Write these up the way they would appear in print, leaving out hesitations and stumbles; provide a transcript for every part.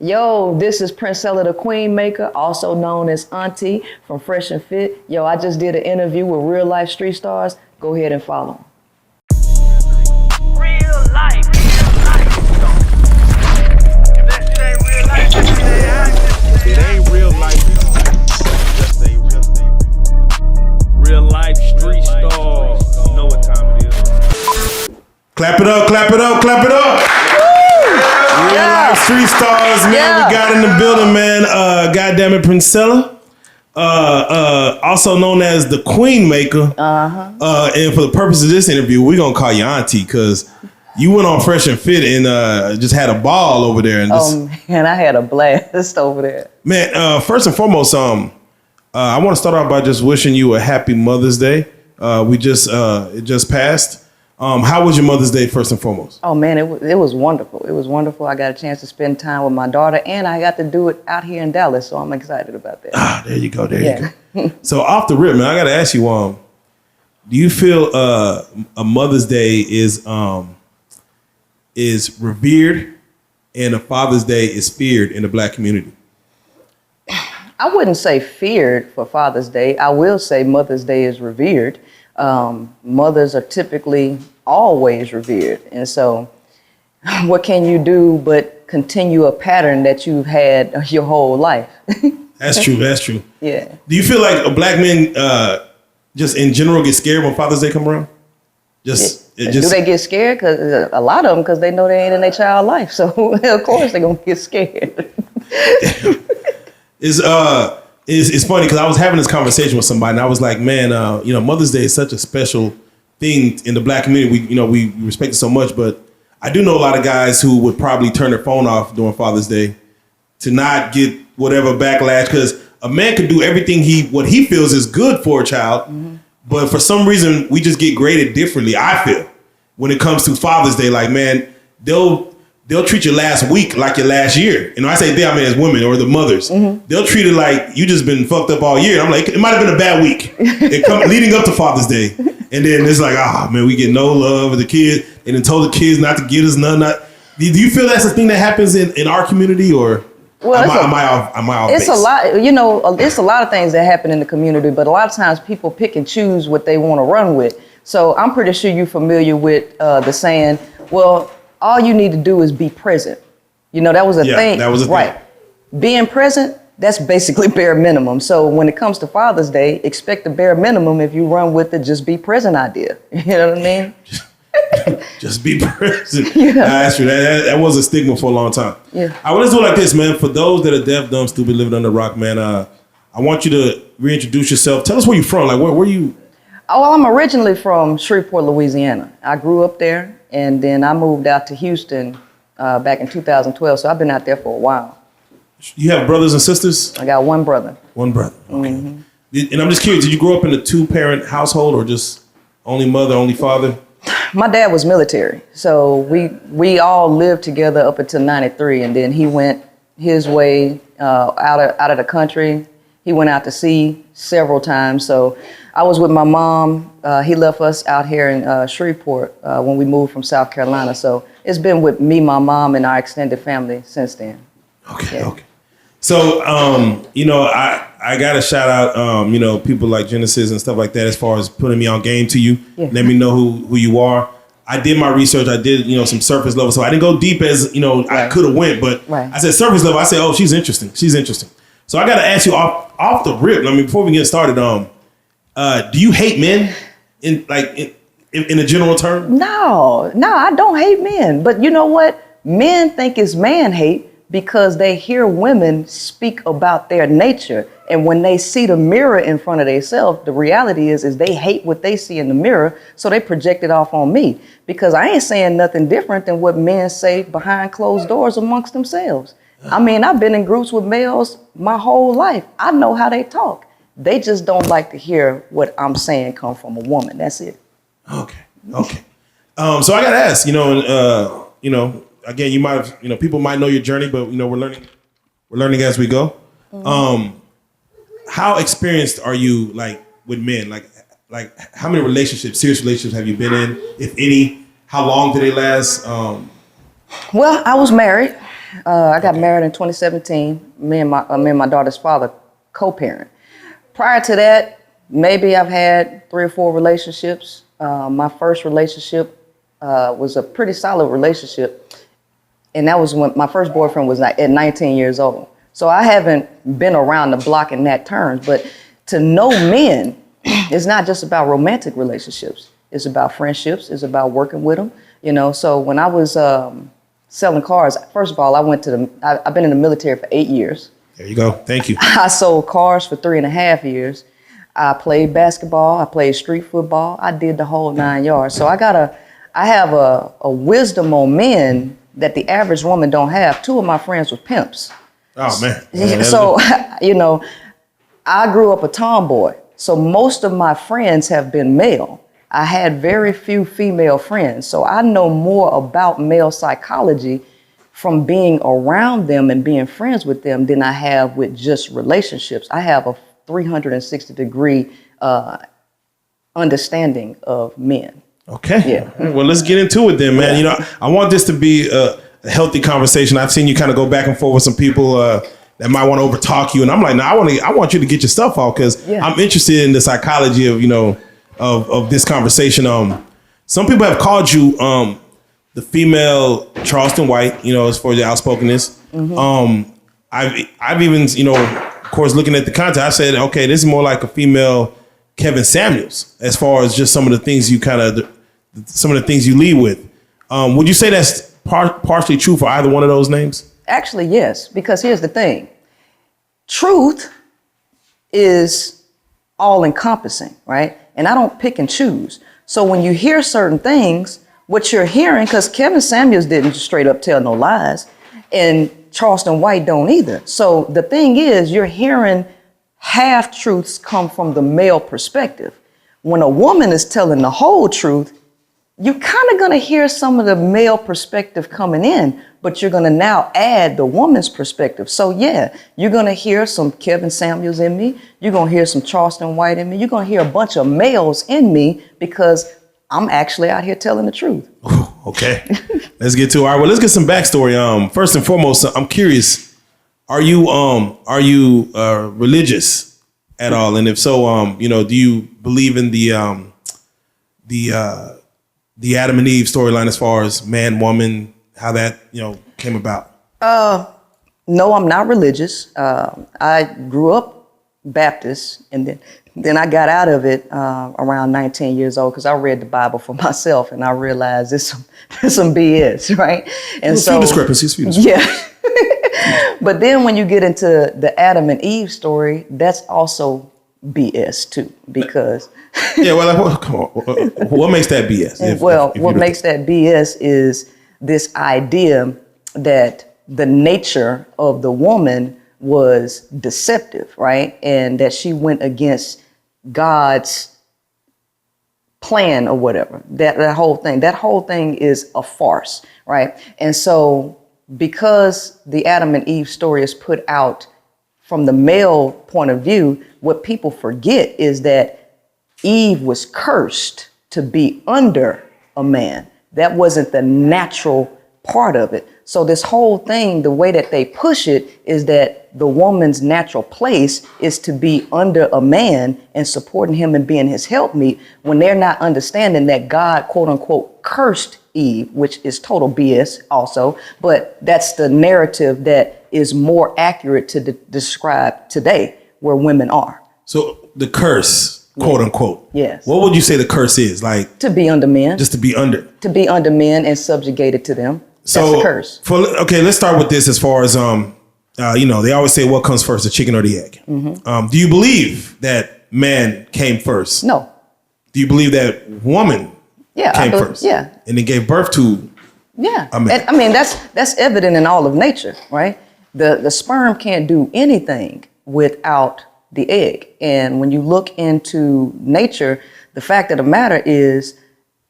Yo, this is Princella, the Queen Maker, also known as Auntie from Fresh and Fit. Yo, I just did an interview with Real Life Street Stars. Go ahead and follow them. Real life. It ain't real life. Just say real life street stars. Know what time it is. Clap it up, clap it up, clap it up. Real life street stars, man. We got in the building, man. Goddamn it, Princella. Also known as the Queen Maker. And for the purpose of this interview, we're gonna call you Auntie because you went on Fresh and Fit and just had a ball over there. And man, I had a blast over there. Man, first and foremost, I want to start off by just wishing you a happy Mother's Day. It just passed. How was your Mother's Day, first and foremost? Oh, man, it was wonderful. It was wonderful. I got a chance to spend time with my daughter, and I got to do it out here in Dallas, so I'm excited about that. Ah, there you go, you go. So off the rip, man, I got to ask you, do you feel a Mother's Day is revered and a Father's Day is feared in the Black community? I wouldn't say feared for Father's Day. I will say Mother's Day is revered. Mothers are typically always revered. And so what can you do but continue a pattern that you've had your whole life? That's true. That's true. Yeah. Do you feel like black men just in general get scared when Father's Day come around? Do they get scared? Because a lot of them, because they know they ain't in their child life. So of course they're going to get scared. It's funny because I was having this conversation with somebody and I was like, man, Mother's Day is such a special thing in the Black community. We respect it so much, but I do know a lot of guys who would probably turn their phone off during Father's Day to not get whatever backlash, because a man could do everything what he feels is good for a child, but for some reason we just get graded differently. I feel when it comes to Father's Day, like, man, they'll treat your last week like your last year. I say they, I mean as women or the mothers. They'll treat it like you just been fucked up all year. I'm like, it might have been a bad week. Leading up to Father's Day. And then it's like, man, we get no love of the kid. And then told the kids not to get us none. Do you feel that's a thing that happens in our community, or am I off base? It's a lot, it's a lot of things that happen in the community, but a lot of times people pick and choose what they want to run with. So I'm pretty sure you're familiar with the saying, well, all you need to do is be present. That was a thing. That was a thing. Right. Being present, that's basically bare minimum. So when it comes to Father's Day, expect the bare minimum if you run with the just be present idea. You know what I mean? Just be present. Yeah. That's true. That was a stigma for a long time. Yeah. I want to do it like this, man. For those that are deaf, dumb, stupid, living under a rock, man, I want you to reintroduce yourself. Tell us where you're from. Like, where you? Oh, well, I'm originally from Shreveport, Louisiana. I grew up there, and then I moved out to Houston back in 2012. So I've been out there for a while. You have brothers and sisters? I got one brother. One brother. Okay. And I'm just curious, did you grow up in a two-parent household or just only mother, only father? My dad was military, so we all lived together up until '93, and then he went his way out of the country. He went out to sea several times. So I was with my mom. He left us out here in Shreveport when we moved from South Carolina. So it's been with me, my mom, and our extended family since then. Okay, yeah. Okay. So, I got to shout out, people like Genesis and stuff like that as far as putting me on game to you. Yeah. Let me know who you are. I did my research. I did, some surface level. So I didn't go deep as, right. I could have went. But I said surface level. I said, oh, she's interesting. She's interesting. So I got to ask you off the rip. Before we get started, do you hate men in a general term? No, I don't hate men. But you know what? Men think it's man hate because they hear women speak about their nature. And when they see the mirror in front of themselves, the reality is they hate what they see in the mirror. So they project it off on me because I ain't saying nothing different than what men say behind closed doors amongst themselves. I've been in groups with males my whole life. I know how they talk. They just don't like to hear what I'm saying come from a woman. That's it. Okay. So I got to ask, again, you might have, people might know your journey, but we're learning as we go. Mm-hmm. How experienced are you with men? Like how many serious relationships have you been in, if any? How long did they last? Well, I was married I got married in 2017. Me and my daughter's father co-parent. Prior to that, maybe I've had 3 or 4 relationships. My first relationship was a pretty solid relationship, and that was when my first boyfriend was at 19 years old. So I haven't been around the block in that terms, but to know men is not just about romantic relationships. It's about friendships. It's about working with them. You know, so when I was selling cars, first of all, I've been in the military for 8 years. There you go. Thank you. I sold cars for 3.5 years. I played basketball. I played street football. I did the whole 9 yards. So I have a wisdom on men that the average woman don't have. 2 of my friends were pimps. Oh, man. So, you know, I grew up a tomboy. So most of my friends have been male. I had very few female friends. So I know more about male psychology from being around them and being friends with them than I have with just relationships. I have a 360-degree understanding of men. Okay. Yeah. Well, let's get into it then, man. You know, I want this to be a healthy conversation. I've seen you kind of go back and forth with some people that might want to overtalk you, and I'm like, no, I want you to get your stuff off because I'm interested in the psychology of of this conversation. Some people have called you the female Charleston White, as far as the outspokenness. Mm-hmm. I've even, of course, looking at the content, I said, okay, this is more like a female Kevin Samuels, as far as just some of the things you lead with. Would you say that's partially true for either one of those names? Actually, yes, because here's the thing. Truth is all encompassing, right? And I don't pick and choose. So when you hear certain things, what you're hearing, because Kevin Samuels didn't straight up tell no lies, and Charleston White don't either. So the thing is, you're hearing half-truths come from the male perspective. When a woman is telling the whole truth, you're kind of going to hear some of the male perspective coming in, but you're going to now add the woman's perspective. So yeah, you're going to hear some Kevin Samuels in me. You're going to hear some Charleston White in me. You're going to hear a bunch of males in me because I'm actually out here telling the truth. Okay, let's get to it. All right, well, let's get some backstory. First and foremost, I'm curious, are you religious at all? And if so, do you believe in the Adam and Eve storyline as far as man, woman, how that, came about? No, I'm not religious. I grew up Baptist, and then I got out of it around 19 years old because I read the Bible for myself, and I realized there's some BS, right? And few discrepancies. Yeah. But then when you get into the Adam and Eve story, that's also BS too, because yeah, well, come on. What makes that BS? What makes that BS is this idea that the nature of the woman was deceptive, right? And that she went against God's plan or whatever. That whole thing is a farce, right? And so because the Adam and Eve story is put out from the male point of view, what people forget is that Eve was cursed to be under a man. That wasn't the natural part of it. So this whole thing, the way that they push it is that the woman's natural place is to be under a man and supporting him and being his helpmeet, when they're not understanding that God, quote unquote, cursed Eve, which is total BS also, but that's the narrative that is more accurate to describe today where women are. So the curse, quote unquote. Yes. What would you say the curse is? Like to be under men. Just to be under. To be under men and subjugated to them. So, that's the curse. Okay, let's start with this as far as, they always say what comes first, the chicken or the egg. Mm-hmm. Do you believe that man came first? No. Do you believe that woman came first? Yeah. And then gave birth to a man? And, I mean, that's evident in all of nature, right? The sperm can't do anything without the egg. And when you look into nature, the fact of the matter is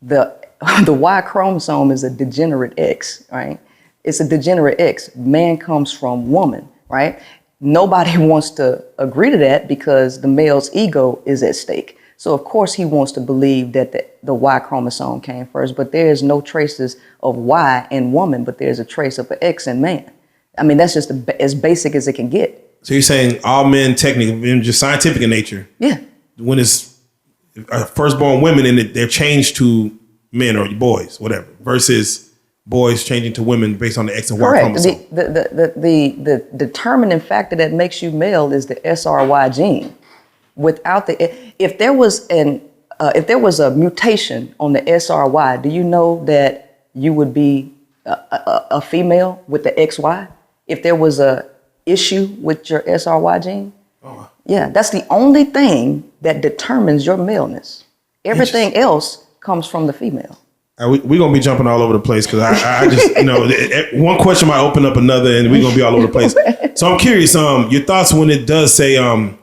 the Y chromosome is a degenerate X, right? It's a degenerate X. Man comes from woman, right? Nobody wants to agree to that because the male's ego is at stake. So of course he wants to believe that the Y chromosome came first, but there is no traces of Y in woman, but there's a trace of an X in man. I mean, that's just as basic as it can get. So you're saying all men technically, just scientific in nature. Yeah. When it's firstborn women and they're changed to men or boys, whatever, versus boys changing to women based on the X and Y chromosome. The determining factor that makes you male is the SRY gene. Without if there was a mutation on the SRY, do you know that you would be a female with the XY? If there was a issue with your SRY gene? Oh. Yeah, that's the only thing that determines your maleness. Everything else comes from the female. We're going to be jumping all over the place because I just, one question might open up another and we're going to be all over the place. So I'm curious, your thoughts when it does say a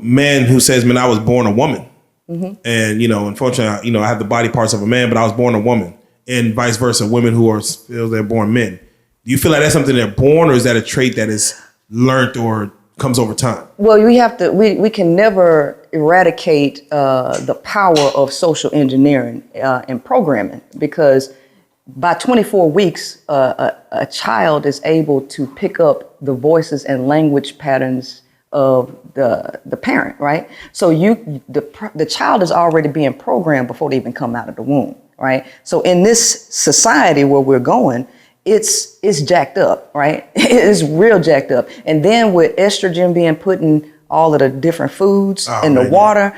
man who says, man, I was born a woman. Mm-hmm. And, unfortunately, I have the body parts of a man, but I was born a woman. And vice versa, women who feel they're born men. Do you feel like that's something they're born or is that a trait that is learned or comes over time? Well, we can never eradicate the power of social engineering and programming, because by 24 weeks, a child is able to pick up the voices and language patterns of the parent, right? So the child is already being programmed before they even come out of the womb, right? So in this society where we're going, it's jacked up, right? It's real jacked up. And then with estrogen being put in all of the different foods in the water,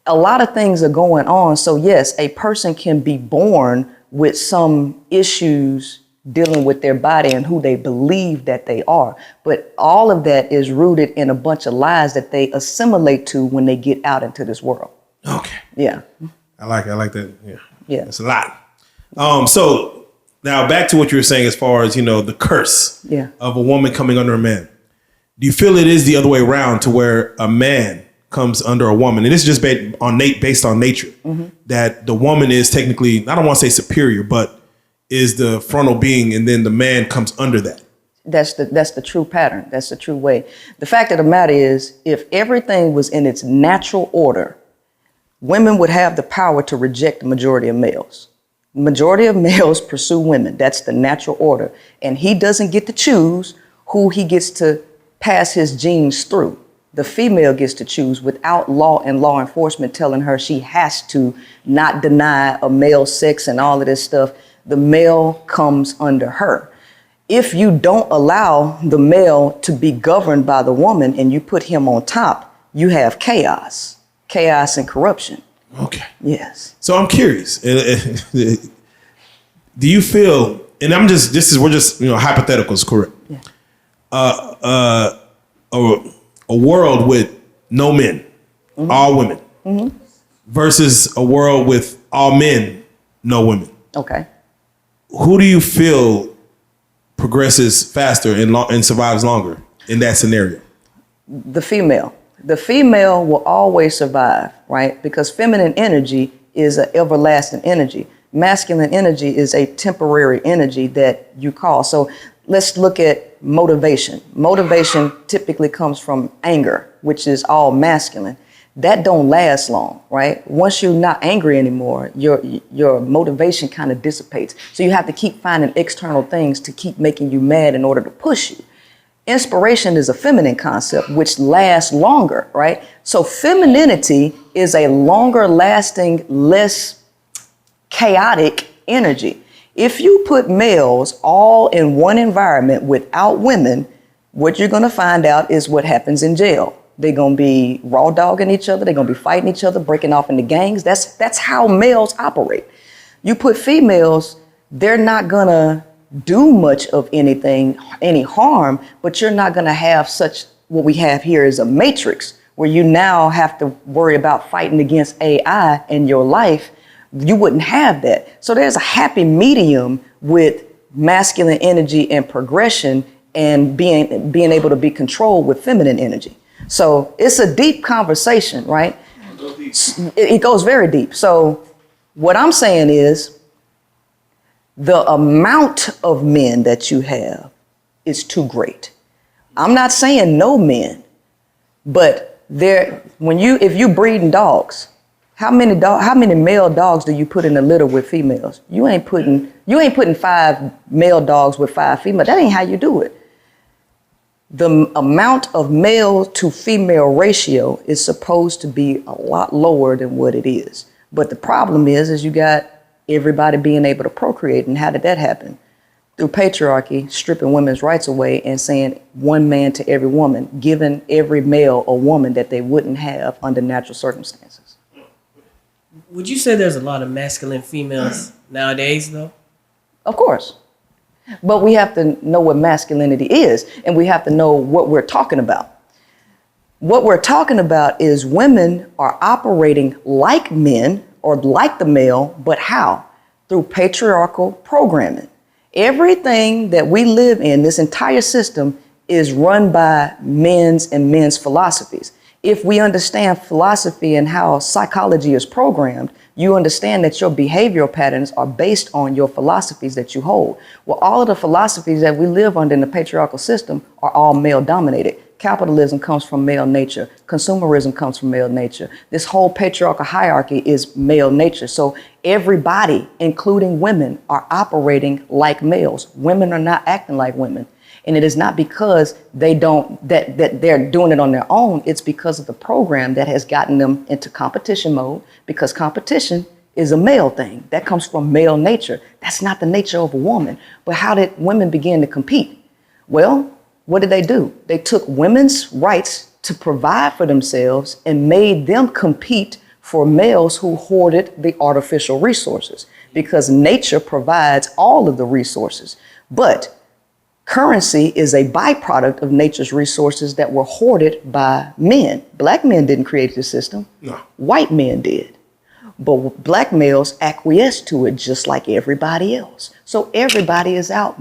a lot of things are going on. So yes, a person can be born with some issues dealing with their body and who they believe that they are. But all of that is rooted in a bunch of lies that they assimilate to when they get out into this world. Okay. Yeah. I like that. Yeah. Yeah. It's a lot. So now back to what you were saying as far as, the curse of a woman coming under a man. Do you feel it is the other way around to where a man comes under a woman? And this is just based on nature, mm-hmm. that the woman is technically, I don't want to say superior, but is the frontal being, and then the man comes under that. That's the true pattern. That's the true way. The fact of the matter is, if everything was in its natural order, women would have the power to reject the majority of males. Majority of males pursue women. That's the natural order. And he doesn't get to choose who he gets to pass his genes through. The female gets to choose without law and law enforcement telling her she has to not deny a male sex and all of this stuff. The male comes under her. If you don't allow the male to be governed by the woman and you put him on top, you have chaos and corruption. Okay. Yes. So I'm curious. Do you feel, and we're just, hypotheticals, correct? Yeah. A world with no men, mm-hmm. all women, mm-hmm. versus a world with all men, no women. Okay. Who do you feel progresses faster and survives longer in that scenario? The female. The female will always survive, right? Because feminine energy is an everlasting energy. Masculine energy is a temporary energy that you call. So let's look at motivation. Motivation typically comes from anger, which is all masculine. That don't last long, right? Once you're not angry anymore, your motivation kind of dissipates. So you have to keep finding external things to keep making you mad in order to push you. Inspiration is a feminine concept, which lasts longer, right? So femininity is a longer lasting, less chaotic energy. If you put males all in one environment without women, what you're going to find out is what happens in jail. They're going to be raw dogging each other. They're going to be fighting each other, breaking off into gangs. That's how males operate. You put females, they're not going to do much of anything, any harm, but you're not going to have such, what we have here is a matrix where you now have to worry about fighting against AI in your life. You wouldn't have that. So there's a happy medium with masculine energy and progression and being able to be controlled with feminine energy. So it's a deep conversation, right? It goes very deep. So what I'm saying is, the amount of men that you have is too great. I'm not saying no men, but if you breeding dogs, how many male dogs do you put in a litter with females? You ain't putting You ain't putting 5 male dogs with 5 female. That ain't how you do it. The amount of male to female ratio is supposed to be a lot lower than what it is. But the problem is you got everybody being able to procreate. And how did that happen? Through patriarchy, stripping women's rights away and saying one man to every woman, giving every male a woman that they wouldn't have under natural circumstances. Would you say there's a lot of masculine females nowadays, though? Of course. But we have to know what masculinity is, and we have to know what we're talking about. What we're talking about is women are operating like men or like the male, but how? Through patriarchal programming. Everything that we live in, this entire system, is run by men's and men's philosophies. If we understand philosophy and how psychology is programmed, you understand that your behavioral patterns are based on your philosophies that you hold. Well, all of the philosophies that we live under in the patriarchal system are all male dominated. Capitalism comes from male nature. Consumerism comes from male nature. This whole patriarchal hierarchy is male nature. So everybody, including women, are operating like males. Women are not acting like women. And it is not because that they're doing it on their own. It's because of the program that has gotten them into competition mode, because competition is a male thing. That comes from male nature. That's not the nature of a woman. But how did women begin to compete? Well, what did they do? They took women's rights to provide for themselves and made them compete for males who hoarded the artificial resources, because nature provides all of the resources. But currency is a byproduct of nature's resources that were hoarded by men. Black men didn't create the system. No. White men did. But black males acquiesced to it just like everybody else. So everybody is out,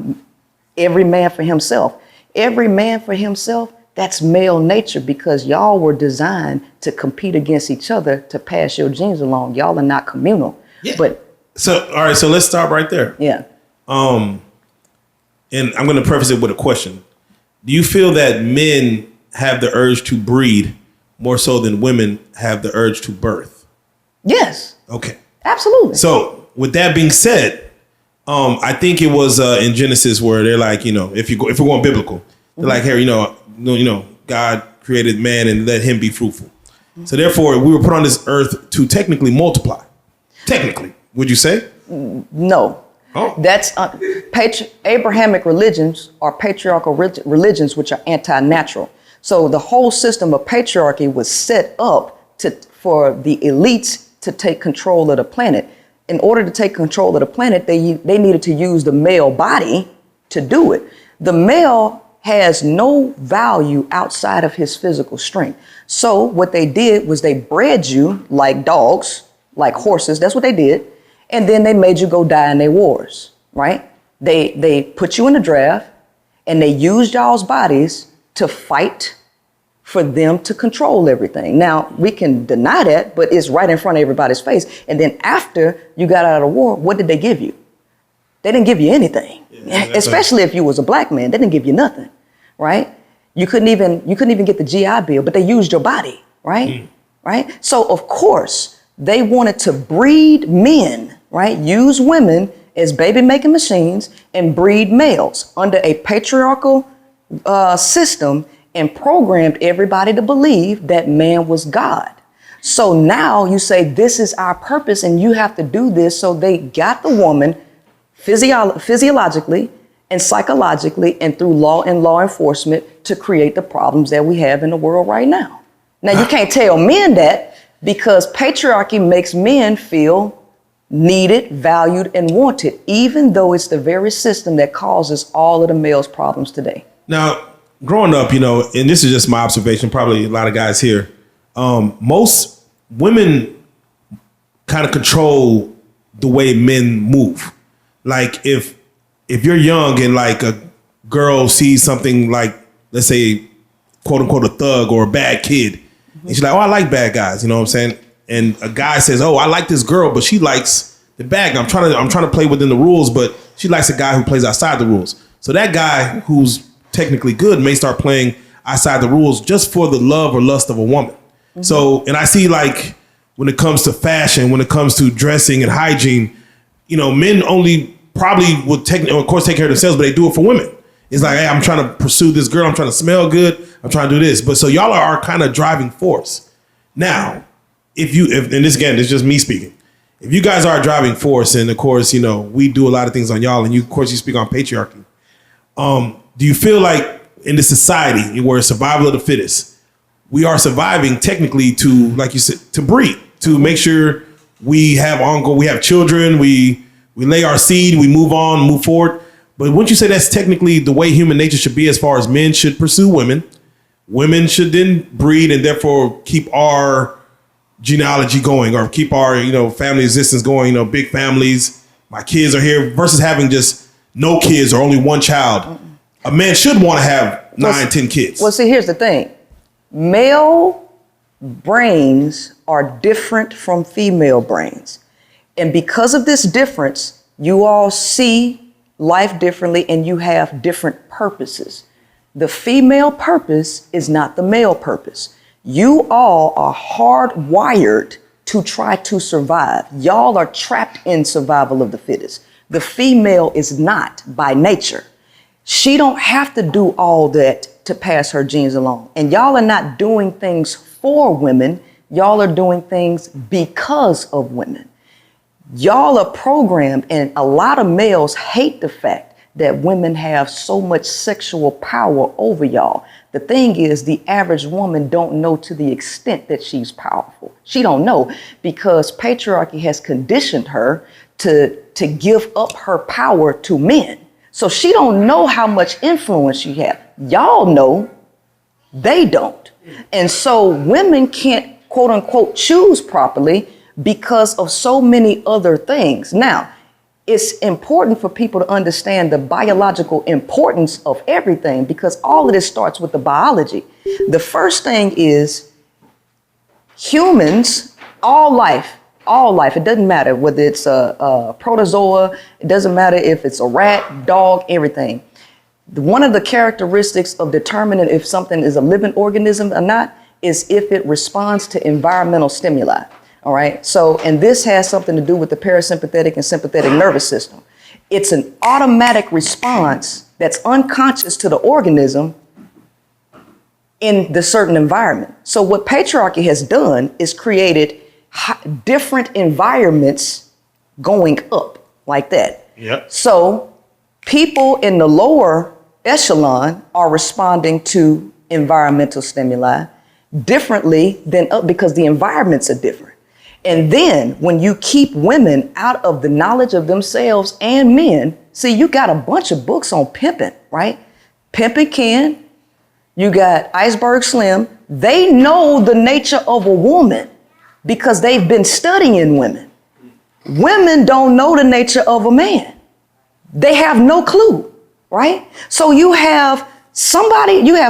every man for himself. Every man for himself, that's male nature, because y'all were designed to compete against each other to pass your genes along. Y'all are not communal. Yeah. But so, all right, so let's stop right there. Yeah. And I'm going to preface it with a question. Do you feel that men have the urge to breed more so than women have the urge to birth? Yes. Okay. Absolutely. So with that being said, I think it was in Genesis where they're like, if we're going biblical, they're like, hey, God created man and let him be fruitful. So therefore, we were put on this earth to technically multiply. Technically, would you say? No. Oh. That's Abrahamic religions are patriarchal religions, which are anti-natural. So the whole system of patriarchy was set up for the elites to take control of the planet. In order to take control of the planet, they needed to use the male body to do it. The male has no value outside of his physical strength. So what they did was they bred you like dogs, like horses. That's what they did. And then they made you go die in their wars, right? They put you in a draft and they used y'all's bodies to fight for them to control everything. Now, we can deny that, but it's right in front of everybody's face. And then after you got out of the war, what did they give you? They didn't give you anything, especially if you was a black man. They didn't give you nothing, right? You couldn't even get the GI Bill, but they used your body, right? Right? So of course, they wanted to breed men, right? Use women as baby making machines and breed males under a patriarchal system, and programmed everybody to believe that man was God. So now you say, this is our purpose and you have to do this. So they got the woman physiologically and psychologically and through law and law enforcement to create the problems that we have in the world right now. Now you can't tell men that, because patriarchy makes men feel needed, valued, and wanted, even though it's the very system that causes all of the males' problems today. Now, growing up, and this is just my observation, probably a lot of guys here, most women kind of control the way men move. Like if you're young and like a girl sees something like, let's say, quote unquote, a thug or a bad kid, and she's like, oh, I like bad guys, you know what I'm saying? And a guy says, oh, I like this girl, but she likes the bad guy. I'm trying to play within the rules, but she likes a guy who plays outside the rules. So that guy who's technically good may start playing outside the rules just for the love or lust of a woman. Mm-hmm. So, and I see like when it comes to fashion, when it comes to dressing and hygiene, men only probably will of course take care of themselves, but they do it for women. It's like, hey, I'm trying to pursue this girl. I'm trying to smell good. I'm trying to do this. But so y'all are kind of driving force. Now, and this again, it's just me speaking. If you guys are a driving force, and of course, we do a lot of things on y'all, and you speak on patriarchy. Do you feel like in the society where survival of the fittest, we are surviving technically to, like you said, to breed, to make sure we have children, we lay our seed, we move on, move forward. But wouldn't you say that's technically the way human nature should be, as far as men should pursue women? Women should then breed and therefore keep our genealogy going, or keep our, family existence going, big families. My kids are here, versus having just no kids or only one child. A man should want to have 9, 10 kids. Well, see, here's the thing. Male brains are different from female brains. And because of this difference, you all see life differently and you have different purposes. The female purpose is not the male purpose. You all are hardwired to try to survive. Y'all are trapped in survival of the fittest. The female is not by nature. She don't have to do all that to pass her genes along. And y'all are not doing things for women. Y'all are doing things because of women. Y'all are programmed, and a lot of males hate the fact that women have so much sexual power over y'all. The thing is, the average woman don't know to the extent that she's powerful. She don't know, because patriarchy has conditioned her to give up her power to men. So she don't know how much influence she has. Y'all know, they don't. And so women can't, quote unquote, choose properly because of so many other things. Now, it's important for people to understand the biological importance of everything, because all of this starts with the biology. The first thing is humans, all life, it doesn't matter whether it's a protozoa, it doesn't matter if it's a rat, dog, everything. One of the characteristics of determining if something is a living organism or not is if it responds to environmental stimuli. All right. So, and this has something to do with the parasympathetic and sympathetic nervous system. It's an automatic response that's unconscious to the organism in the certain environment. So what patriarchy has done is created different environments going up like that. Yep. So people in the lower echelon are responding to environmental stimuli differently than up, because the environments are different. And then when you keep women out of the knowledge of themselves and men, see, you got a bunch of books on pimping, right? Pimping Ken, you got Iceberg Slim. They know the nature of a woman because they've been studying women. Women don't know the nature of a man. They have no clue, right? So you have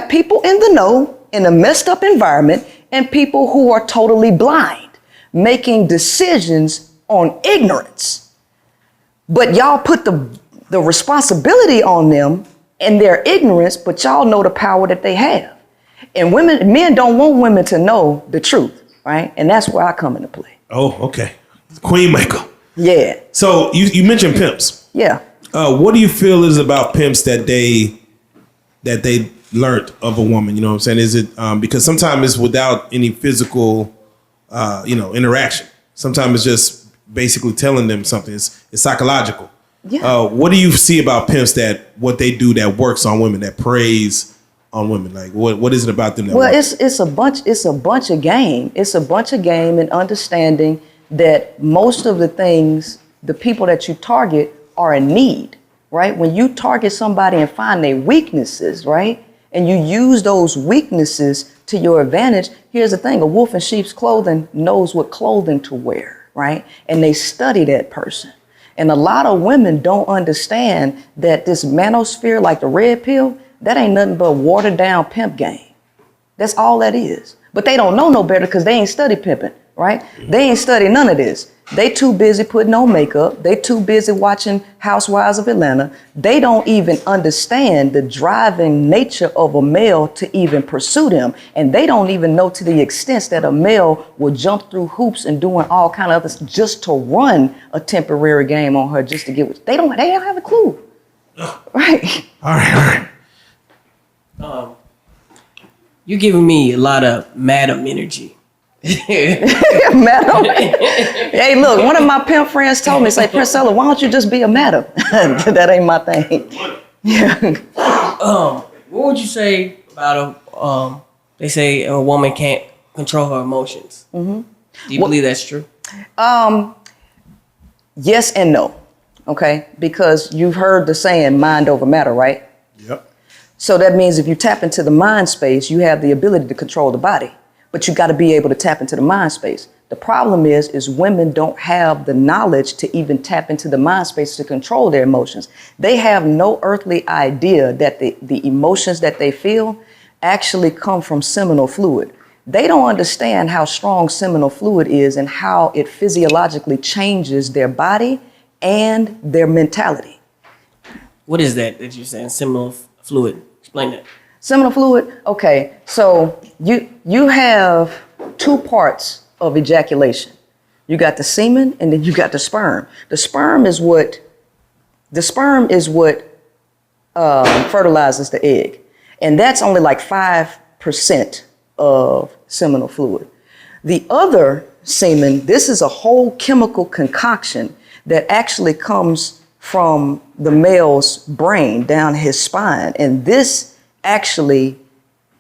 people in the know in a messed up environment, and people who are totally blind, making decisions on ignorance. But y'all put the responsibility on them and their ignorance, but y'all know the power that they have. And men don't want women to know the truth, right? And that's where I come into play. Oh, okay. Queen maker. Yeah. So you mentioned pimps. Yeah. What do you feel is about pimps that they learned of a woman? You know what I'm saying? Is it because sometimes it's without any physical interaction. Sometimes it's just basically telling them something. It's psychological. Yeah. What do you see about pimps what they do that works on women, that preys on women? Like what is it about them that works? It's a bunch of game. It's a bunch of game and understanding that most of the things, the people that you target are in need, right? When you target somebody and find their weaknesses, right? And you use those weaknesses to your advantage. Here's the thing, a wolf in sheep's clothing knows what clothing to wear, right? And they study that person. And a lot of women don't understand that this manosphere, like the red pill, that ain't nothing but watered down pimp game. That's all that is. But they don't know no better because they ain't study pimping, right? They ain't study none of this. They too busy putting on makeup. They too busy watching Housewives of Atlanta. They don't even understand the driving nature of a male to even pursue them. And they don't even know to the extent that a male will jump through hoops and doing all kind of others just to run a temporary game on her just to get what they don't have a clue. Right. All right. You're giving me a lot of madam energy. Madam. Hey, look, one of my pimp friends told me, say, Princella, why don't you just be a madam? That ain't my thing. Yeah. What would you say about they say a woman can't control her emotions? Mm-hmm. Do you believe that's true? Yes and no. Okay, because you've heard the saying mind over matter, right? Yep. So that means if you tap into the mind space, you have the ability to control the body, but you got to be able to tap into the mind space. The problem is women don't have the knowledge to even tap into the mind space to control their emotions. They have no earthly idea that the emotions that they feel actually come from seminal fluid. They don't understand how strong seminal fluid is and how it physiologically changes their body and their mentality. What is that you're saying? Seminal fluid. Explain that. Seminal fluid, okay, so you have two parts of ejaculation. You got the semen and then you got the sperm. The sperm is what fertilizes the egg. And that's only like 5% of seminal fluid. The other semen, this is a whole chemical concoction that actually comes from the male's brain down his spine. And this actually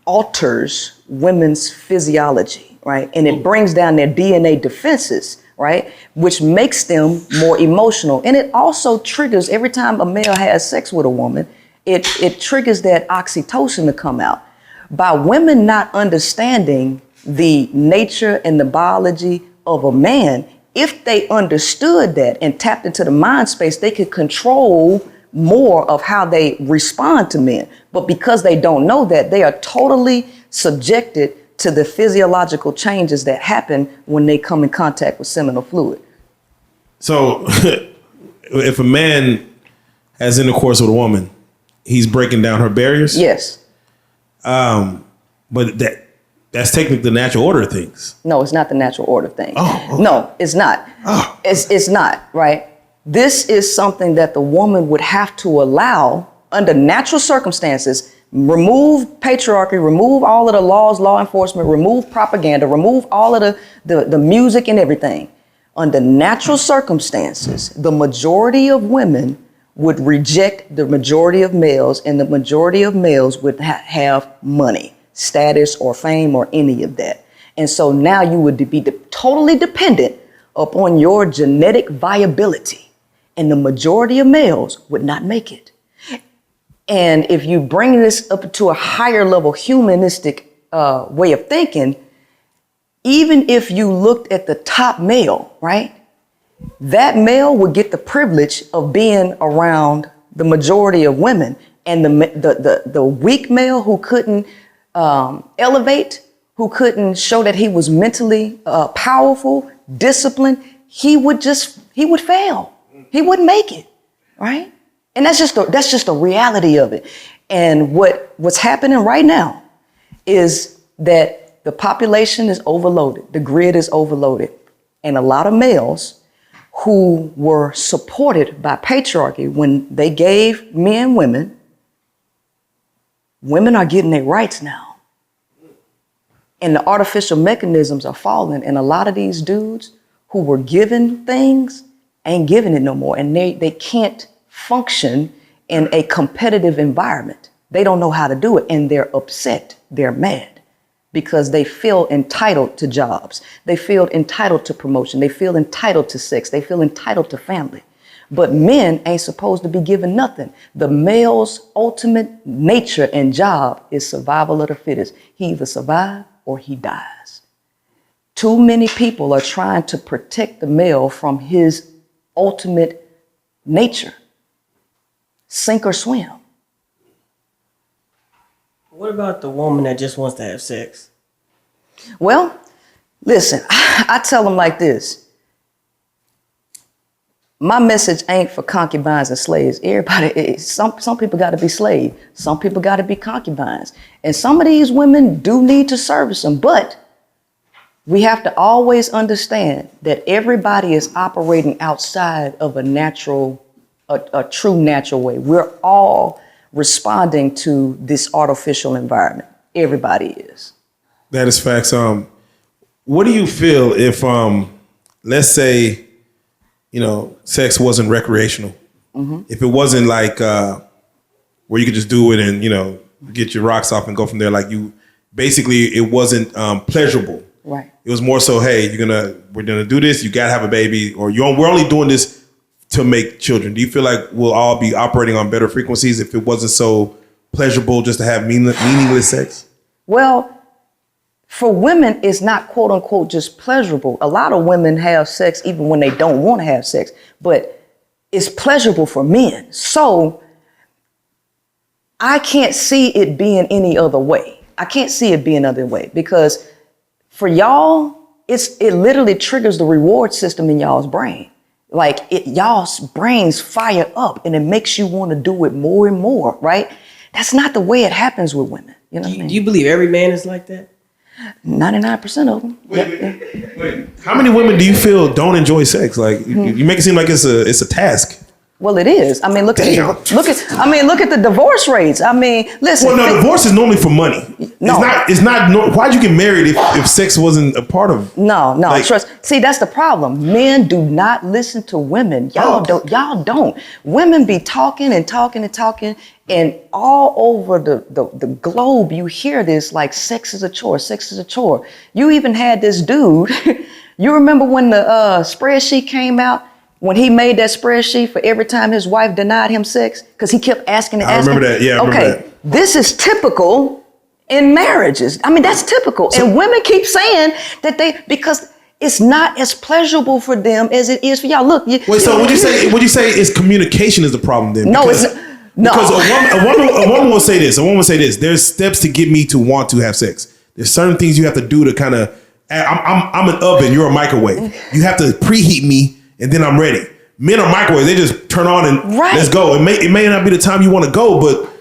alters women's physiology, right? And it brings down their DNA defenses, right? Which makes them more emotional. And it also triggers, every time a male has sex with a woman, it triggers that oxytocin to come out. By women not understanding the nature and the biology of a man, if they understood that and tapped into the mind space, they could control more of how they respond to men. But because they don't know that, they are totally subjected to the physiological changes that happen when they come in contact with seminal fluid. So if a man has intercourse with a woman, he's breaking down her barriers? Yes. But that's technically the natural order of things. No, it's not the natural order thing. Oh, okay. No, it's not. Oh. It's not, right? This is something that the woman would have to allow under natural circumstances. Remove patriarchy, remove all of the laws, law enforcement, remove propaganda, remove all of the music and everything. Under natural circumstances, the majority of women would reject the majority of males, and the majority of males would have money, status, or fame, or any of that. And so now you would be totally dependent upon your genetic viability, and the majority of males would not make it. And if you bring this up to a higher level humanistic way of thinking, even if you looked at the top male, right? That male would get the privilege of being around the majority of women, and the weak male who couldn't elevate, who couldn't show that he was mentally powerful, disciplined, he would fail. He wouldn't make it, right? And that's just a reality of it. And what's happening right now is that the population is overloaded, the grid is overloaded, and a lot of males who were supported by patriarchy when they gave men women are getting their rights now. And the artificial mechanisms are falling, and a lot of these dudes who were given things ain't giving it no more, and they can't function in a competitive environment. They don't know how to do it, and they're upset, they're mad, because they feel entitled to jobs. They feel entitled to promotion. They feel entitled to sex. They feel entitled to family. But men ain't supposed to be given nothing. The male's ultimate nature and job is survival of the fittest. He either survives or he dies. Too many people are trying to protect the male from his ultimate nature. Sink or swim. What about the woman that just wants to have sex? Well, listen, I tell them like this. my message ain't for concubines and slaves. Everybody, some people got to be slaves. Some people got to be concubines. And some of these women do need to service them. But we have to always understand that everybody is operating outside of a true natural way. We're all responding to this artificial environment. Everybody is. That is facts. What do you feel if, let's say, sex wasn't recreational? Mm-hmm. If it wasn't like where you could just do it and, get your rocks off and go from there. Like basically it wasn't pleasurable. Right. It was more so, hey, we're gonna do this. You gotta have a baby, or we're only doing this to make children. Do you feel like we'll all be operating on better frequencies if it wasn't so pleasurable just to have meaningless sex? Well, for women, it's not quote unquote just pleasurable. A lot of women have sex even when they don't want to have sex, but it's pleasurable for men. So I can't see it being any other way. I can't see it being another way because for y'all, it literally triggers the reward system in y'all's brain. Like y'all's brains fire up and it makes you want to do it more and more, right? That's not the way it happens with women. You know what I mean? Do you believe every man is like that? 99% of them. Wait. How many women do you feel don't enjoy sex? Like you make it seem like it's a task. Well, it is. I mean, look at the divorce rates. I mean, listen. Well, no, divorce is normally for money. No. It's not. Why'd you get married if sex wasn't a part of? No. Trust. See, that's the problem. Men do not listen to women. Y'all don't. Women be talking and talking and talking, and all over the globe, you hear this like sex is a chore. Sex is a chore. You even had this dude. You remember when the spreadsheet came out? When he made that spreadsheet for every time his wife denied him sex, because he kept asking and asking. I remember that. Yeah, I remember that. This is typical in marriages. I mean, that's typical. And women keep saying that because it's not as pleasurable for them as it is for y'all. Look. So would you say is communication is the problem then? No, because, it's no. Because a woman will say this. A woman will say this. There's steps to get me to want to have sex. There's certain things you have to do to kind of. I'm an oven. You're a microwave. You have to preheat me. And then I'm ready. Men are microwaves. They just turn on and let's go. It may not be the time you want to go, but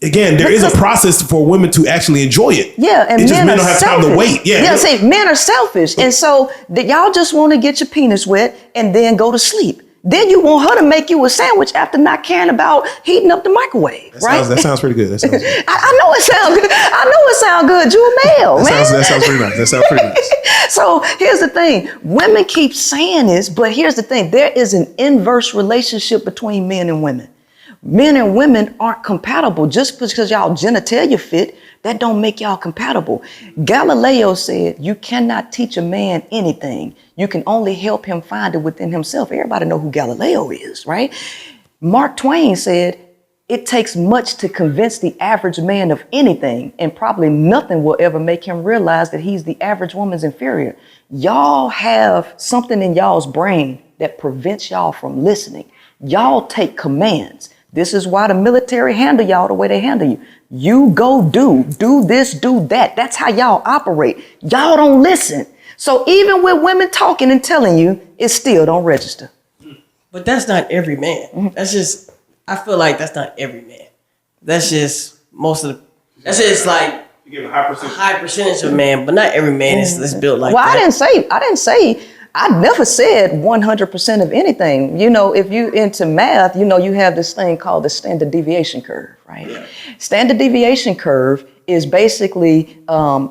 again, there is a process for women to actually enjoy it. Yeah, and men don't have time to wait. Yeah, see, men are selfish. And so y'all just want to get your penis wet and then go to sleep. Then you want her to make you a sandwich after not caring about heating up the microwave, right? That sounds pretty good. That sounds good. I know it sounds good. I know it sounds good. You a male, man. That sounds pretty nice. That sounds pretty nice. So here's the thing. Women keep saying this, but here's the thing. There is an inverse relationship between men and women. Men and women aren't compatible. Just because y'all genitalia fit, that don't make y'all compatible. Galileo said you cannot teach a man anything. You can only help him find it within himself. Everybody know who Galileo is, right? Mark Twain said it takes much to convince the average man of anything, and probably nothing will ever make him realize that he's the average woman's inferior. Y'all have something in y'all's brain that prevents y'all from listening. Y'all take commands. This is why the military handle y'all the way they handle you. You go do this, do that. That's how y'all operate. Y'all don't listen. So even with women talking and telling you, it still don't register. But that's not every man. Mm-hmm. I feel like that's not every man. That's just that's just like you give a high percentage of man, but not every man is built like that. Well, I never said 100% of anything. If you into math, you have this thing called the standard deviation curve, right? Yeah. Standard deviation curve is basically a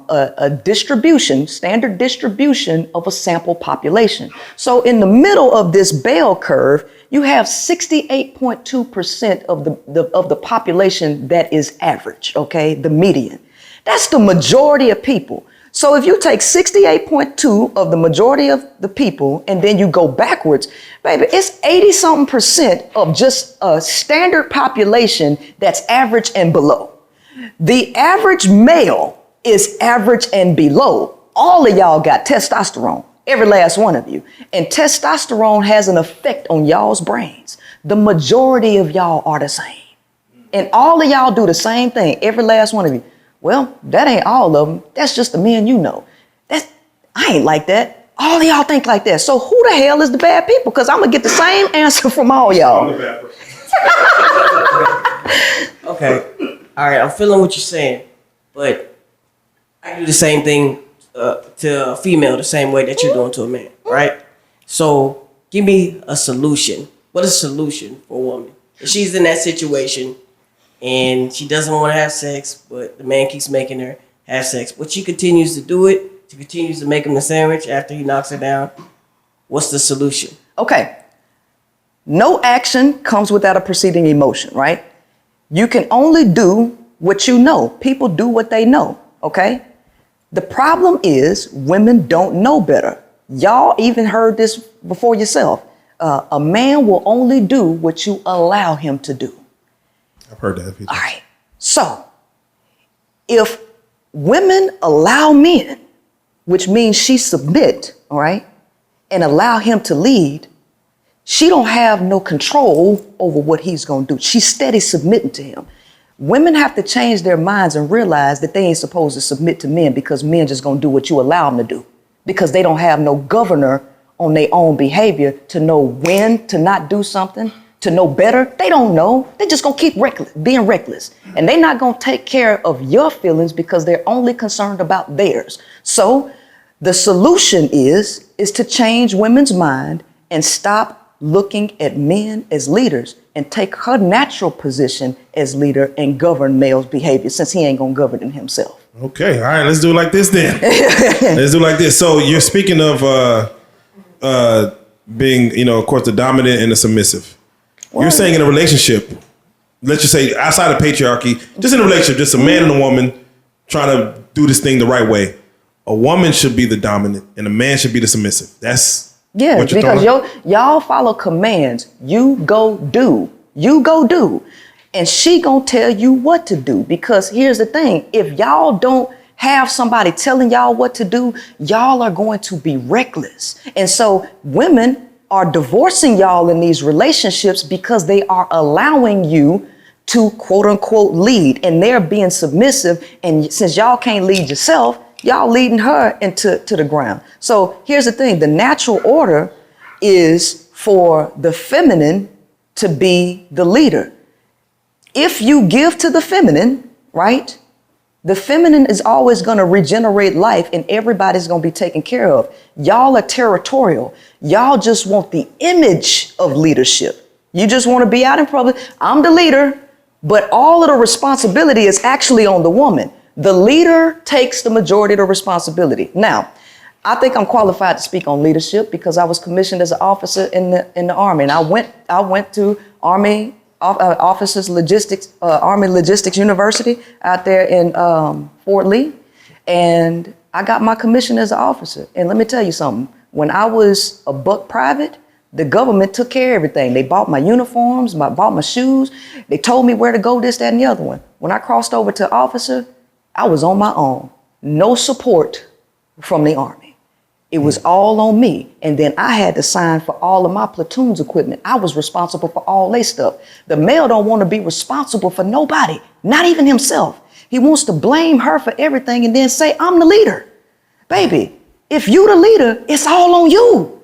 standard distribution of a sample population. So in the middle of this bell curve, you have 68.2% of the population that is average, okay? The median. That's the majority of people. So if you take 68.2 of the majority of the people and then you go backwards, baby, it's 80-something% of just a standard population that's average and below. The average male is average and below. All of y'all got testosterone, every last one of you. And testosterone has an effect on y'all's brains. The majority of y'all are the same. And all of y'all do the same thing, every last one of you. Well, that ain't all of them. That's just the men you know. I ain't like that. All of y'all think like that. So who the hell is the bad people? Because I'm going to get the same answer from all y'all. Okay. All right. I'm feeling what you're saying, but I do the same thing to a female the same way that you're doing to a man, right? So give me a solution. What is a solution for a woman? If she's in that situation and she doesn't want to have sex, but the man keeps making her have sex, but she continues to do it, she continues to make him the sandwich after he knocks her down, what's the solution? Okay. No action comes without a preceding emotion, right? You can only do what you know. People do what they know, okay? The problem is women don't know better. Y'all even heard this before yourself. A man will only do what you allow him to do. I've heard that. All right. So if women allow men, which means she submit, all right, and allow him to lead, she don't have no control over what he's going to do. She's steady submitting to him. Women have to change their minds and realize that they ain't supposed to submit to men because men just going to do what you allow them to do, because they don't have no governor on their own behavior to know when to not do something, to know better. They don't know. They just going to keep being reckless. And they're not going to take care of your feelings because they're only concerned about theirs. So the solution is to change women's mind and stop looking at men as leaders and take her natural position as leader and govern male's behavior, since he ain't gonna govern it himself. Okay, all right, let's do it like this then. Let's do it like this. So you're speaking of being, of course, the dominant and the submissive. You're saying in a relationship, let's just say outside of patriarchy, just in a relationship, just a man and a woman trying to do this thing the right way. A woman should be the dominant and a man should be the submissive. That's because y'all follow commands. You go do. And she gonna tell you what to do. Because here's the thing, if y'all don't have somebody telling y'all what to do, y'all are going to be reckless. And so women are divorcing y'all in these relationships because they are allowing you to quote unquote lead, and they're being submissive. And since y'all can't lead yourself, y'all leading her into the ground. So here's the thing. The natural order is for the feminine to be the leader. If you give to the feminine, right, the feminine is always going to regenerate life and everybody's going to be taken care of. Y'all are territorial. Y'all just want the image of leadership. You just want to be out in public. I'm the leader, but all of the responsibility is actually on the woman. The leader takes the majority of the responsibility. Now, I think I'm qualified to speak on leadership because I was commissioned as an officer in the Army, and I went to Army Officers Logistics, Army Logistics University out there in Fort Lee, and I got my commission as an officer. And let me tell you something. When I was a buck private, the government took care of everything. They bought my uniforms, bought my shoes. They told me where to go, this, that, and the other one. When I crossed over to officer, I was on my own. No support from the Army. It was all on me. And then I had to sign for all of my platoon's equipment. I was responsible for all their stuff. The male don't want to be responsible for nobody, not even himself. He wants to blame her for everything and then say, I'm the leader. Baby, if you the leader, it's all on you.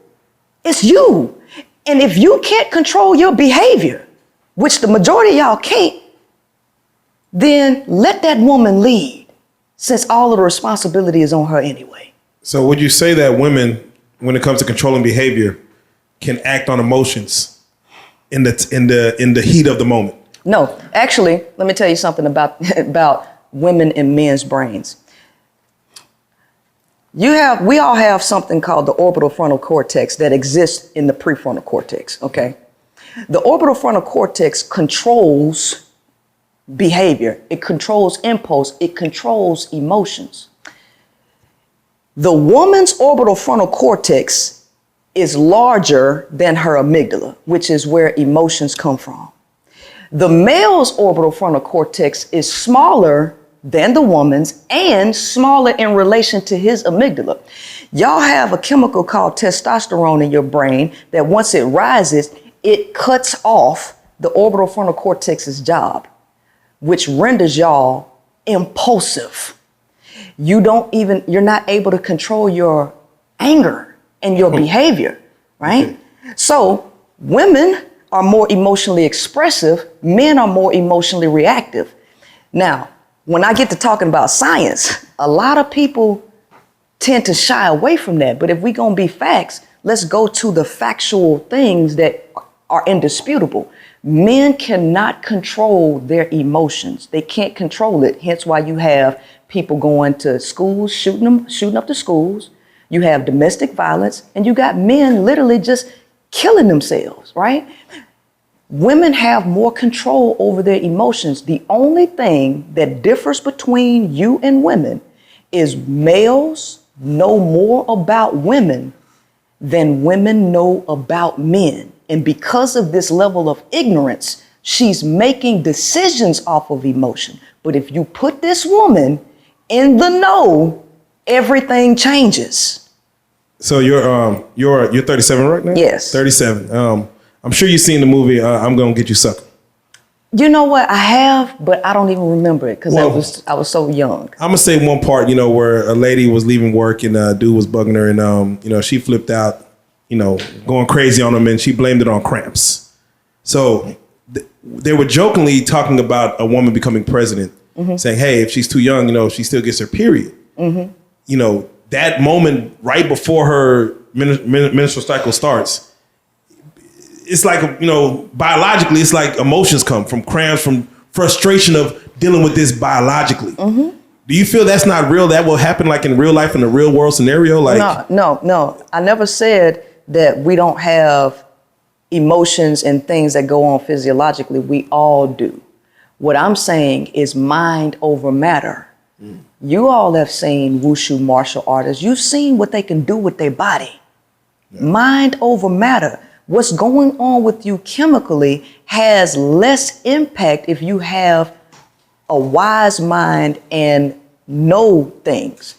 It's you. And if you can't control your behavior, which the majority of y'all can't, then let that woman lead, since all of the responsibility is on her anyway. So would you say that women, when it comes to controlling behavior, can act on emotions in the heat of the moment? No, actually, let me tell you something about women and men's brains. We all have something called the orbital frontal cortex that exists in the prefrontal cortex, okay? The orbital frontal cortex controls behavior. It controls impulse. It controls emotions. The woman's orbital frontal cortex is larger than her amygdala, which is where emotions come from. The male's orbital frontal cortex is smaller than the woman's and smaller in relation to his amygdala. Y'all have a chemical called testosterone in your brain that once it rises, it cuts off the orbital frontal cortex's job, which renders y'all impulsive. You're not able to control your anger. and your behavior, right? So women are more emotionally expressive, men are more emotionally reactive. Now, when I get to talking about science, a lot of people tend to shy away from that. But if we're going to be facts, let's go to the factual things that are indisputable. Men cannot control their emotions. They can't control it. Hence why you have people going to schools, shooting up the schools. You have domestic violence, and you got men literally just killing themselves, right? Women have more control over their emotions. The only thing that differs between you and women is males know more about women than women know about men. And because of this level of ignorance, she's making decisions off of emotion. But if you put this woman in the know, everything changes. So you're 37 right now? Yes. 37. I'm sure you've seen the movie I'm Gonna Get You Sucker. You know what? I have, but I don't even remember it because Well, I was so young. I'm gonna say one part, where a lady was leaving work and a dude was bugging her, and she flipped out, going crazy on him, and she blamed it on cramps. So they were jokingly talking about a woman becoming president, saying, "Hey, if she's too young, she still gets her period." That moment right before her menstrual cycle starts. It's like, biologically, it's like emotions come from cramps, from frustration of dealing with this biologically. Do you feel that's not real? That will happen like in real life, in a real world scenario? Like, No. I never said that we don't have emotions and things that go on physiologically. We all do. What I'm saying is mind over matter. You all have seen wushu martial artists. You've seen what they can do with their body. Yeah. Mind over matter. What's going on with you chemically has less impact if you have a wise mind and know things.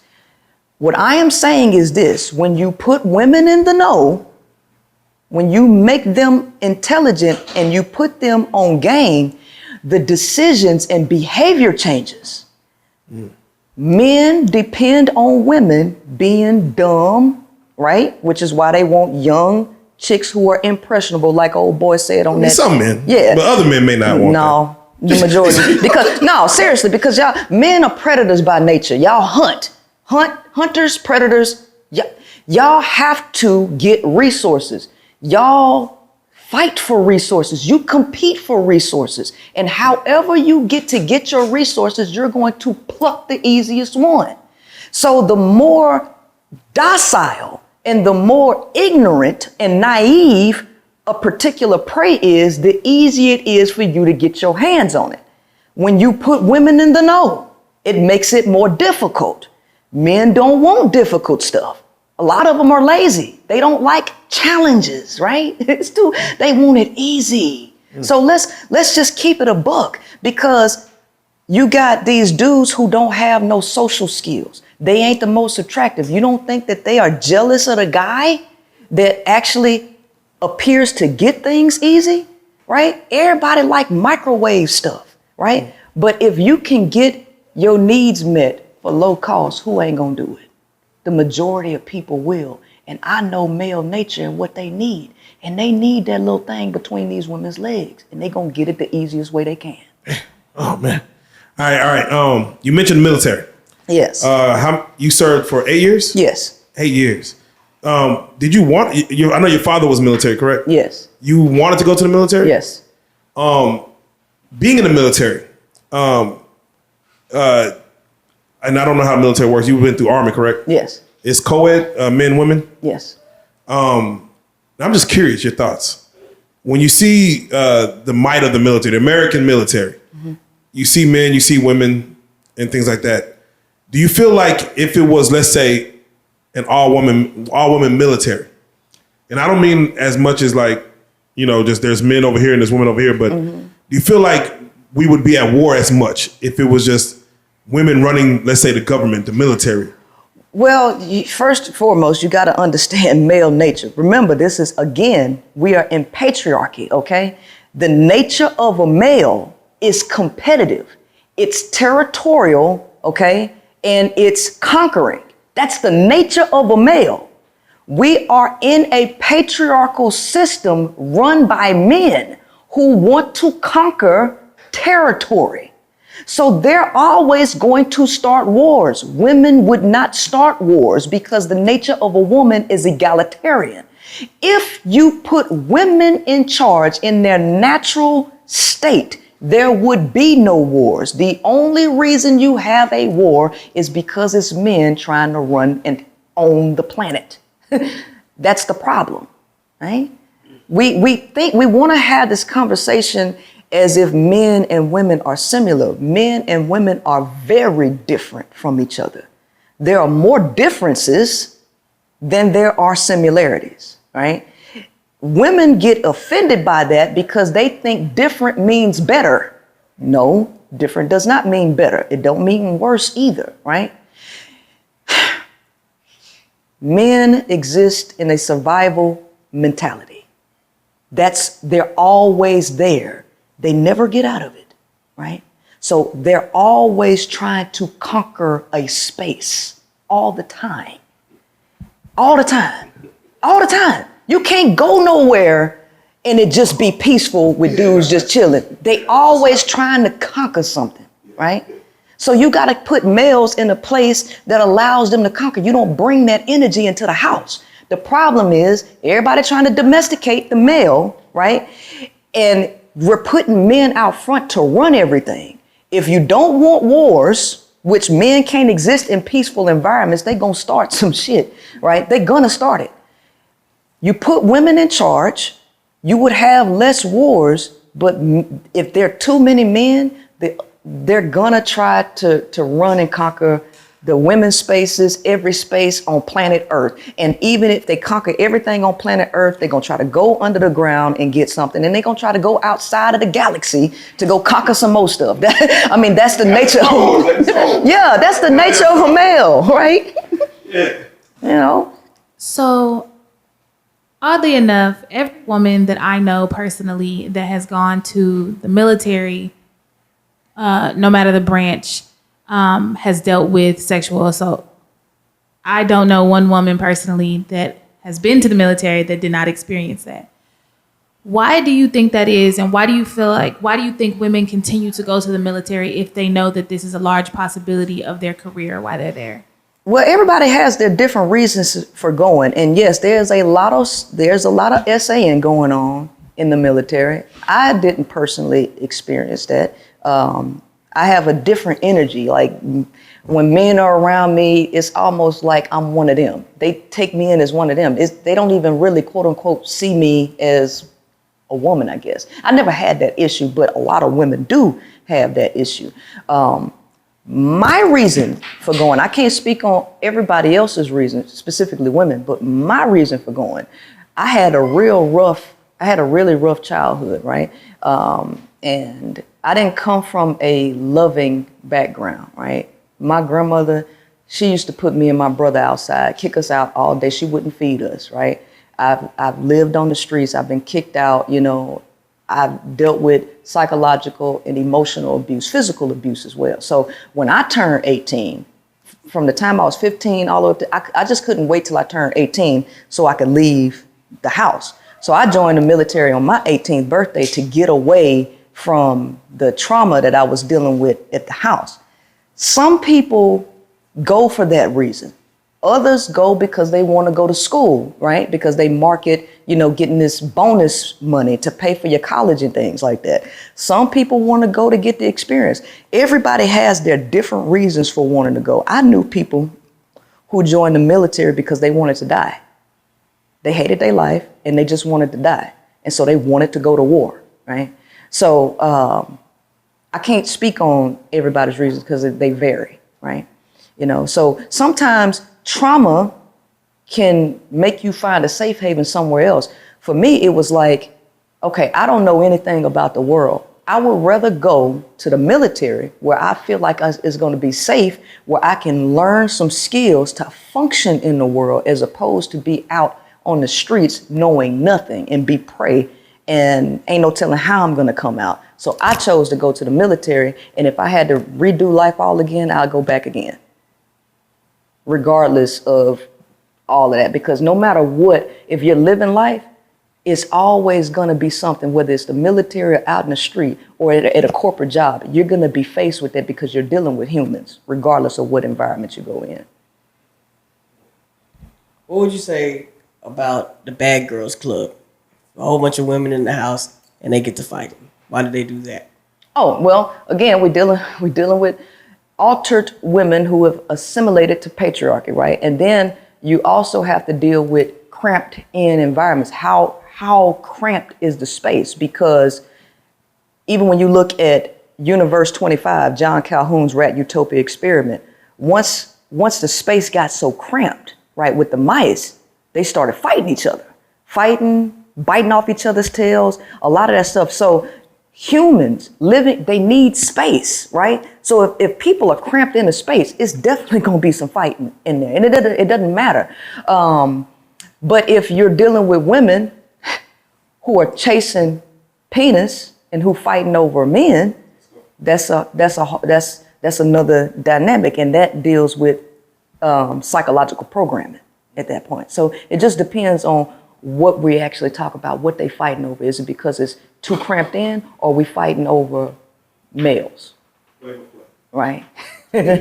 What I am saying is this: when you put women in the know, when you make them intelligent and you put them on game, the decisions and behavior changes. Men depend on women being dumb, right? Which is why they want young chicks who are impressionable, like old boy said on that. Some men, yeah, but other men may not want that. No, the majority. Seriously, because y'all men are predators by nature. Y'all hunters, predators. Y'all have to get resources. Y'all fight for resources. You compete for resources, and however you get your resources, you're going to pluck the easiest one. So the more docile and the more ignorant and naive a particular prey is, the easier it is for you to get your hands on it. When you put women in the know, it makes it more difficult. Men don't want difficult stuff. A lot of them are lazy. They don't like challenges, right? They want it easy. So let's just keep it a buck, because you got these dudes who don't have no social skills. They ain't the most attractive. You don't think that they are jealous of the guy that actually appears to get things easy, right? Everybody like microwave stuff, right? But if you can get your needs met for low cost, who ain't gonna do it? The majority of people will. And I know male nature and what they need. And they need that little thing between these women's legs. And they gonna get it the easiest way they can. Oh, man. All right. You mentioned the military. Yes. You served for 8 years? Yes. 8 years. Did you want, I know your father was military, correct? Yes. You wanted to go to the military? Yes. Being in the military, and I don't know how military works. You went through Army, correct? Yes. It's co-ed, men, women? Yes. I'm just curious, your thoughts. When you see the might of the military, the American military, you see men, you see women, and things like that. Do you feel like if it was, let's say, an all woman military, and I don't mean as much as like, just there's men over here and there's women over here, but do you feel like we would be at war as much if it was just women running, let's say, the government, the military? Well, first and foremost, you got to understand male nature. Remember, this is, again, we are in patriarchy, okay? The nature of a male is competitive. It's territorial, okay? And it's conquering. That's the nature of a male. We are in a patriarchal system run by men who want to conquer territory. So they're always going to start wars. Women would not start wars because the nature of a woman is egalitarian. If you put women in charge in their natural state, there would be no wars. The only reason you have a war is because it's men trying to run and own the planet. That's the problem, right? We think we want to have this conversation as if men and women are similar. Men and women are very different from each other. There are more differences than there are similarities, right? Women get offended by that because they think different means better. No, different does not mean better. It don't mean worse either, right? Men exist in a survival mentality. They're always there. They never get out of it, right? So they're always trying to conquer a space all the time. All the time. All the time. You can't go nowhere and it just be peaceful with dudes just chilling. They always trying to conquer something, right? So you got to put males in a place that allows them to conquer. You don't bring that energy into the house. The problem is everybody trying to domesticate the male, right? And we're putting men out front to run everything. If you don't want wars, which men can't exist in peaceful environments, they're going to start some shit, right? They're going to start it. You put women in charge, you would have less wars, but if there are too many men, they're gonna try to run and conquer the women's spaces, every space on planet Earth. And even if they conquer everything on planet Earth, they're gonna try to go under the ground and get something. And they're gonna try to go outside of the galaxy to go conquer some more stuff. I mean, that's the nature yeah, that's the nature of a male, right? Yeah. You know? So, oddly enough, every woman that I know personally that has gone to the military, no matter the branch, has dealt with sexual assault. I don't know one woman personally that has been to the military that did not experience that. Why do you think that is? And why do you think women continue to go to the military if they know that this is a large possibility of their career while they're there? Well, everybody has their different reasons for going. And yes, there's a lot of essaying going on in the military. I didn't personally experience that. I have a different energy. Like when men are around me, it's almost like I'm one of them. They take me in as one of them. They don't even really, quote unquote, see me as a woman, I guess. I never had that issue, but a lot of women do have that issue. My reason for going, I can't speak on everybody else's reason, specifically women, but my reason for going, I had a really rough childhood, right? And I didn't come from a loving background, right? My grandmother, she used to put me and my brother outside, kick us out all day. She wouldn't feed us, right? I've lived on the streets. I've been kicked out, you know. I've dealt with psychological and emotional abuse, physical abuse as well. So when I turned 18, from the time I was 15 all the way up to, I just couldn't wait till I turned 18 so I could leave the house. So I joined the military on my 18th birthday to get away from the trauma that I was dealing with at the house. Some people go for that reason. Others go because they want to go to school, right? Because they market, you know, getting this bonus money to pay for your college and things like that. Some people want to go to get the experience. Everybody has their different reasons for wanting to go. I knew people who joined the military because they wanted to die. They hated their life and they just wanted to die. And so they wanted to go to war, right? So I can't speak on everybody's reasons because they vary, right? You know, so sometimes trauma can make you find a safe haven somewhere else. For me, it was like, okay, I don't know anything about the world. I would rather go to the military where I feel like it's going to be safe, where I can learn some skills to function in the world as opposed to be out on the streets knowing nothing and be prey and ain't no telling how I'm going to come out. So I chose to go to the military. And if I had to redo life all again, I'll go back again, regardless of all of that, because no matter what, if you're living life, it's always going to be something, whether it's the military or out in the street or at a corporate job, you're going to be faced with that because you're dealing with humans, regardless of what environment you go in. What would you say about the Bad Girls Club? A whole bunch of women in the house and they get to fighting. Why do they do that? Oh, well, again, we're dealing with altered women who have assimilated to patriarchy, right? And then you also have to deal with cramped in environments. How cramped is the space? Because even when you look at Universe 25, John Calhoun's Rat Utopia experiment, once the space got so cramped, right, with the mice, they started fighting each other, biting off each other's tails, a lot of that stuff. So humans living, they need space, right? So if people are cramped in a space, it's definitely going to be some fighting in there, and it doesn't matter. But if you're dealing with women who are chasing penis and who fighting over men, that's another dynamic, and that deals with psychological programming at that point. So it just depends on what we actually talk about, what they fighting over. Is it because it's too cramped in, or are we fighting over males? Right? Well,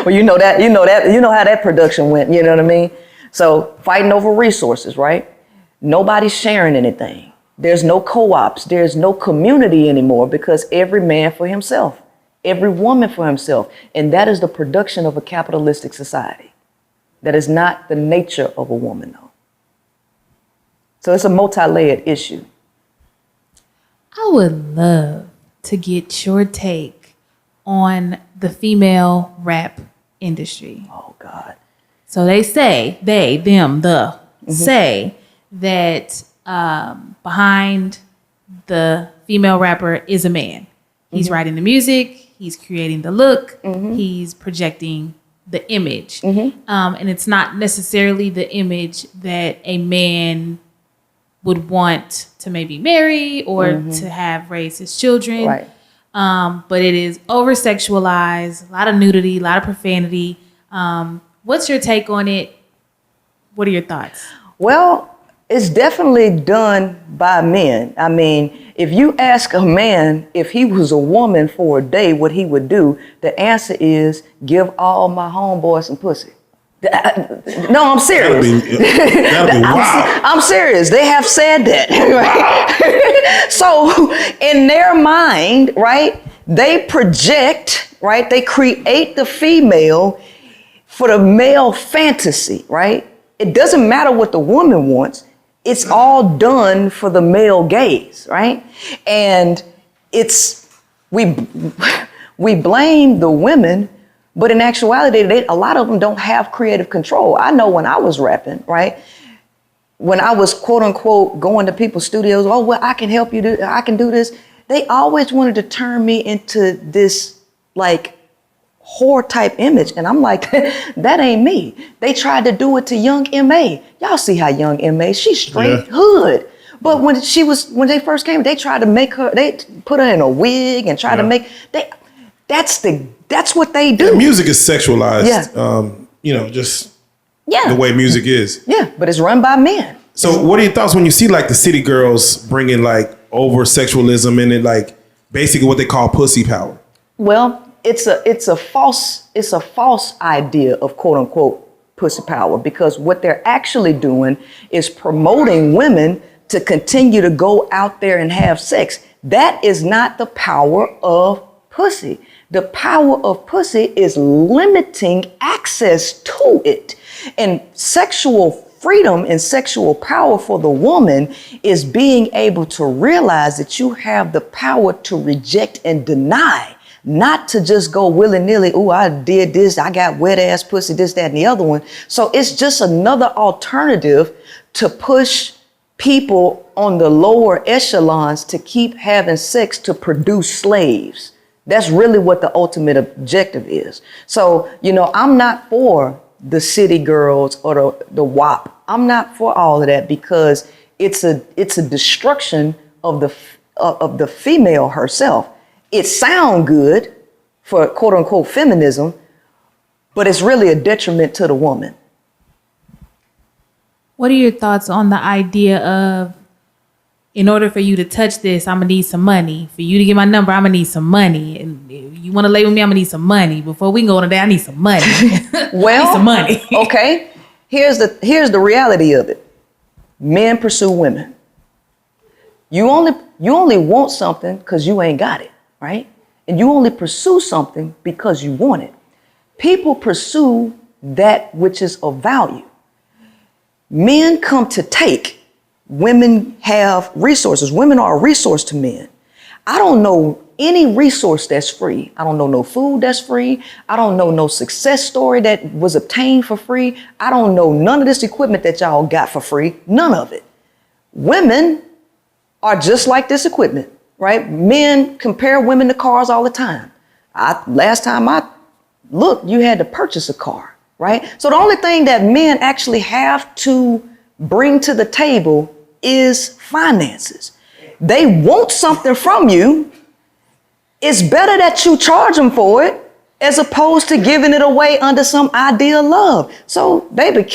you know how that production went, you know what I mean? So fighting over resources, right? Nobody's sharing anything. There's no co-ops. There's no community anymore because every man for himself, every woman for himself. And that is the production of a capitalistic society. That is not the nature of a woman, though. So it's a multi-layered issue. I would love to get your take on the female rap industry. Oh, God. So they say, say that behind the female rapper is a man. He's writing the music, he's creating the look, he's projecting the image. And it's not necessarily the image that a man would want to maybe marry or to have raise his children. Right. But it is over-sexualized, a lot of nudity, a lot of profanity. What's your take on it? What are your thoughts? Well, it's definitely done by men. I mean, if you ask a man if he was a woman for a day, what he would do, the answer is give all my homeboys some pussy. No, I'm serious. That'd be wild. I'm serious. They have said that. Right? So in their mind, right, they project, right, they create the female for the male fantasy, right? It doesn't matter what the woman wants. It's all done for the male gaze, right? And we blame the women, but in actuality, a lot of them don't have creative control. I know when I was rapping, right? When I was quote unquote going to people's studios, oh, well, I can help you I can do this. They always wanted to turn me into this like whore type image. And I'm like, that ain't me. They tried to do it to young M.A. Y'all see how young M.A., she's straight hood. But when they first came, they tried to make her, they put her in a wig and tried to make, that's what they do. Yeah, music is sexualized, just the way music is. Yeah, but it's run by men. So what are your thoughts when you see like the city girls bringing like over sexualism and it like basically what they call pussy power? Well, it's a false idea of quote unquote pussy power, because what they're actually doing is promoting women to continue to go out there and have sex. That is not the power of pussy. The power of pussy is limiting access to it. And sexual freedom and sexual power for the woman is being able to realize that you have the power to reject and deny, not to just go willy-nilly, oh, I did this, I got wet ass pussy, this, that, and the other one. So it's just another alternative to push people on the lower echelons to keep having sex to produce slaves. That's really what the ultimate objective is. So, I'm not for the city girls or the WAP. I'm not for all of that, because it's a destruction of the female herself. It sounds good for quote unquote feminism, but it's really a detriment to the woman. What are your thoughts on the idea of, in order for you to touch this, I'm gonna need some money. For you to get my number, I'm gonna need some money. And if you want to lay with me, I'm gonna need some money. Before we can go on a date, I need some money. Well, I need some money. Okay. Here's the reality of it. Men pursue women. You only want something because you ain't got it, right? And you only pursue something because you want it. People pursue that which is of value. Men come to take. Women have resources. Women are a resource to men. I don't know any resource that's free. I don't know no food that's free. I don't know no success story that was obtained for free. I don't know none of this equipment that y'all got for free. None of it. Women are just like this equipment, right? Men compare women to cars all the time. Last time I looked, you had to purchase a car, right? So the only thing that men actually have to bring to the table is finances. They want something from you. It's better that you charge them for it as opposed to giving it away under some idea of love. So, baby,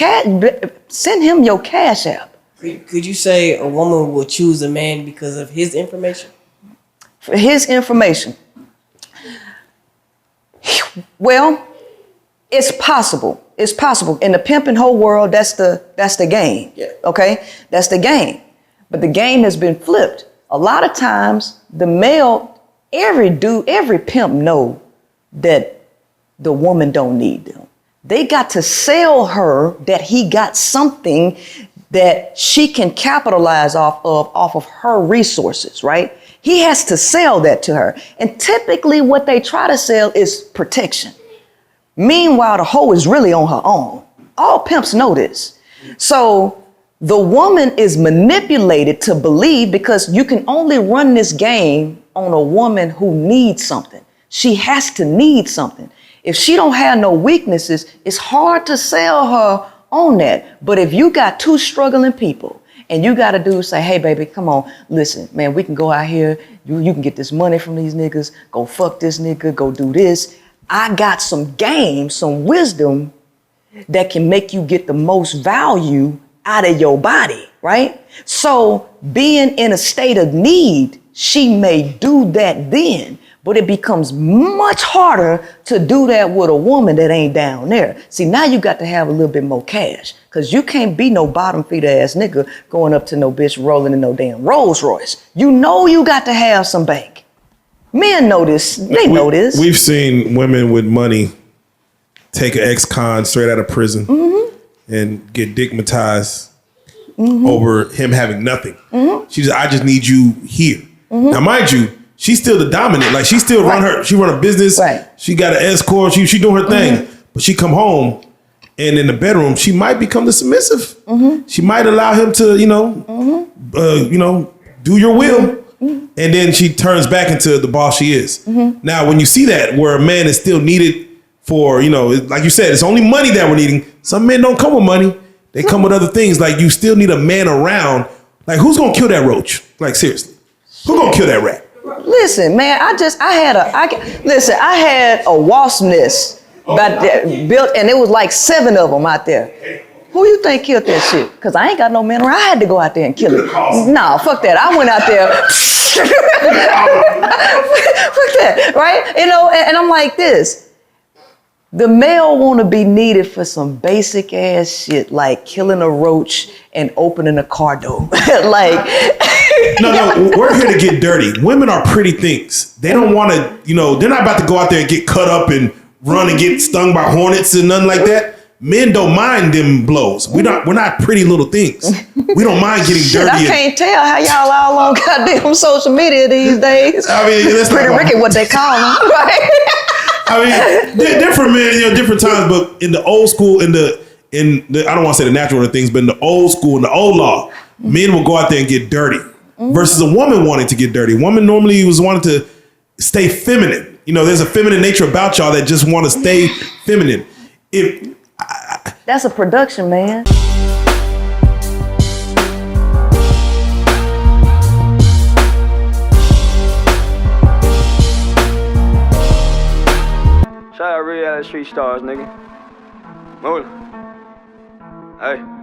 send him your cash app. Could you say a woman will choose a man because of his information? For his information. Well, it's possible. It's possible. In the pimping whole world, that's the game. Yeah. Okay? That's the game. But the game has been flipped. A lot of times the male, every pimp know that the woman don't need them. They got to sell her that he got something that she can capitalize off of her resources, right? He has to sell that to her. And typically what they try to sell is protection. Meanwhile, the hoe is really on her own. All pimps know this. So the woman is manipulated to believe, because you can only run this game on a woman who needs something. She has to need something. If she don't have no weaknesses, it's hard to sell her on that. But if you got two struggling people and you got a dude say, hey, baby, come on, listen, man, we can go out here. You can get this money from these niggas. Go fuck this nigga. Go do this. I got some game, some wisdom that can make you get the most value out of your body, right? So being in a state of need, she may do that then, but it becomes much harder to do that with a woman that ain't down there. See, now you got to have a little bit more cash, because you can't be no bottom feeder ass nigga going up to no bitch rolling in no damn Rolls Royce. You know you got to have some bank. Men know this. They know this. We've seen women with money take an ex-con straight out of prison and get digmatized over him having nothing. She said, I just need you here. Now, mind you, she's still the dominant. Like, she still she run a business. Right. She got an escort. She doing her thing. But she come home, and in the bedroom, she might become the submissive. She might allow him to, do your will. And then she turns back into the boss she is. Now, when you see that, where a man is still needed for, like you said, it's only money that we're needing. Some men don't come with money. They come with other things. Like, you still need a man around. Like, who's gonna kill that roach? Like, seriously, who's gonna kill that rat? Listen, man, I had a wasp nest built, and it was like 7 of them out there. Who you think killed that shit? Because I ain't got no man around. I had to go out there and kill it. Nah, fuck that. I went out there. Fuck that, right? And I'm like this. The male want to be needed for some basic ass shit like killing a roach and opening a car door. Like, no, we're here to get dirty. Women are pretty things. They don't want to, they're not about to go out there and get cut up and run and get stung by hornets and nothing like that. Men don't mind them blows. We're not pretty little things. We don't mind getting dirty. I can't tell how y'all all on goddamn social media these days. I mean, that's Pretty Ricky, what they call them, right? I mean, different men, different times. But in the old school, in the I don't want to say the natural order things, but in the old school, in the old law, men will go out there and get dirty. Versus a woman wanting to get dirty. Woman normally was wanting to stay feminine. There's a feminine nature about y'all that just want to stay feminine. That's a production, man. Shout out Reallyfe Street Starz, nigga. Move it. Hey.